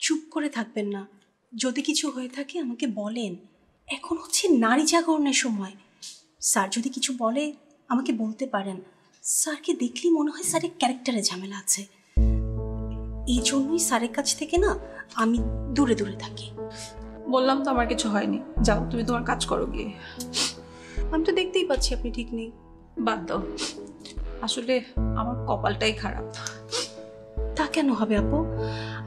চুপ করে থাকবেন না। যদি কিছু হয়ে থাকে আমাকে বলেন। এখন হচ্ছে নারী জাগরণের সময়। স্যার যদি কিছু বলে আমাকে বলতে পারেন। স্যারকে দেখলেই মনে হয় স্যারের ক্যারেক্টারে ঝামেলা আছে। এই জন্যই স্যারের কাছ থেকে না আমি দূরে দূরে থাকি। বললাম তো আমার কিছু হয়নি, যাও তুমি তোমার কাজ করো গিয়ে। আমি তো দেখতেই পাচ্ছি আপনি ঠিক নেই। বাদ দাও, আসলে আমার কপালটাই খারাপ। তা কেন হবে আপু?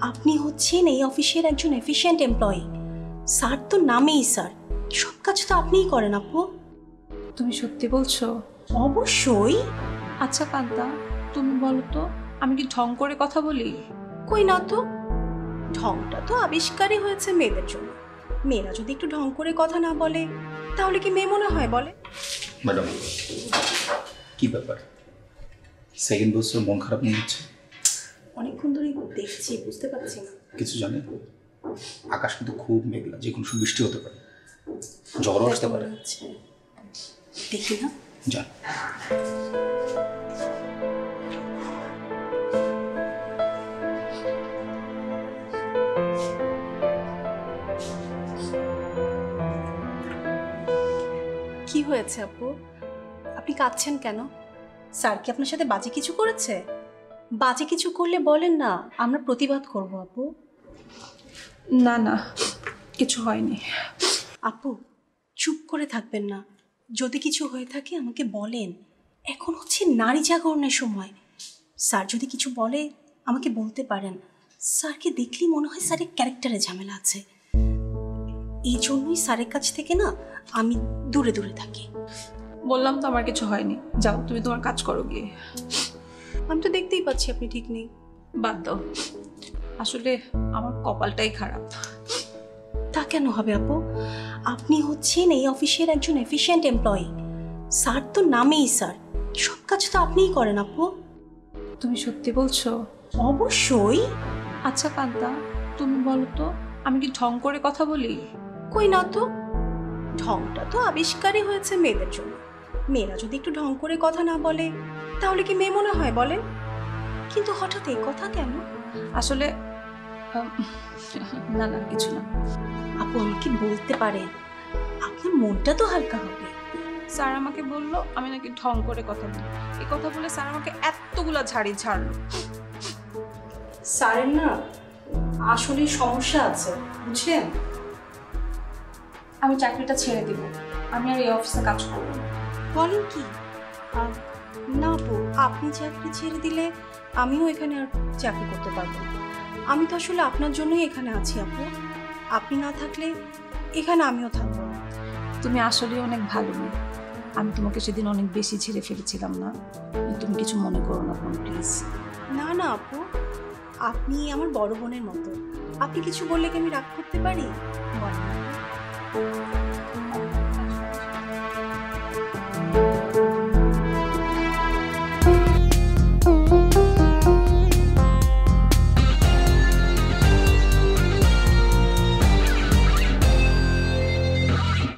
আপনি হচ্ছেন এই অফিসের একজন এফিশিয়েন্ট এমপ্লয়ি। স্যার তো নামেই স্যার, সব কাজ তো আপনিই করেন আপু। তুমি সত্যি বলছো? অবশ্যই। আচ্ছা কান্তা, তুমি বলো তো, আমি কি ঢং করে কথা বলি? কই না তো, ঢংটা তো আবিষ্কারই হয়েছে মেয়েদের জন্য। মেয়েরা যদি একটু ঢং করে কথা না বলে তাহলে কি মেয়ে মনে হয় বলে? ম্যাডাম, কি ব্যাপার? সেকেন্ড বছর মন খারাপ নিয়ে হচ্ছে? অনেকক্ষণ ধরেই দেখছি, বুঝতে পারছি না। কিছু জানেন, আকাশ কিন্তু খুব মেঘলা, যে কোনো সময় বৃষ্টি হতে পারে, ঝড়ও আসতে পারে। দেখি না, যান। কি হয়েছে আপু? আপনি কাঁদছেন কেন? স্যার কি আপনার সাথে বাজে কিছু করেছে? বাজে কিছু করলে বলেন না, আমরা প্রতিবাদ করব আপু। না না, কিছু হয়নি। আপু চুপ করে থাকবেন না। যদি কিছু হয়ে থাকে আমাকে বলেন। এখন হচ্ছে নারী জাগরণের সময়। স্যার যদি কিছু বলে আমাকে বলতে পারেন। স্যারকে দেখলেই মনে হয় স্যারের ক্যারেক্টারে ঝামেলা আছে। এই জন্যই স্যারের কাছ থেকে না আমি দূরে দূরে থাকি। বললাম তো আমার কিছু হয়নি, যাও তুমি তোমার কাজ করো গিয়ে। আমি তো দেখতেই পাচ্ছি আপনি ঠিক নেই। বাদ দাও, আসলে আমার কপালটাই খারাপ। তা কেন হবে আপু? আপনি হচ্ছেন এই অফিসের একজন এফিশিয়েন্ট এমপ্লয়ি। স্যার তো নামেই স্যার, সব কাজ তো আপনিই করেন আপু। তুমি সত্যি বলছো? অবশ্যই। আচ্ছা কান্তা, তুমি বলো তো, আমি কি ঢং করে কথা বলি? কই না তো, ঢংটা তো আবিষ্কারই হয়েছে মেয়েদের জন্য। মেয়েরা যদি একটু ঢং করে কথা না বলে তাহলে কি মেয়ে মনে হয় বলেন? কিন্তু হঠাৎ এই কথা কেন? আসলে না না, কিছু না। আপু আমাকে বলতে পারেন, আপনার মনটা তো হালকা হবে। স্যার আমাকে বললো আমি নাকি ঢং করে কথা বলি। এই কথা বলে স্যার আমাকে এতগুলা ঝাড়ি ঝাড়লো। স্যারের না আসলে সমস্যা আছে, বুঝলেন? আমি চাকরিটা ছেড়ে দিব, আমি আর এই অফিসে কাজ করবো না। বলেন কি? না আপু, আপনি চাকরি ছেড়ে দিলে আমিও এখানে আর চাকরি করতে পারবো না। আমি তো আসলে আপনার জন্যই এখানে আছি আপু। আপনি না থাকলে এখানে আমিও থাকবো না। তুমি আসলে অনেক ভালো মেয়ে। আমি তোমাকে সেদিন অনেক বেশি ছেড়ে ফেলেছিলাম না, তুমি কিছু মনে করো না বোন, প্লিজ। না না আপু, আপনি আমার বড় বোনের মতো। আপনি কিছু বললে কি আমি রাগ করতে পারি? বলেন।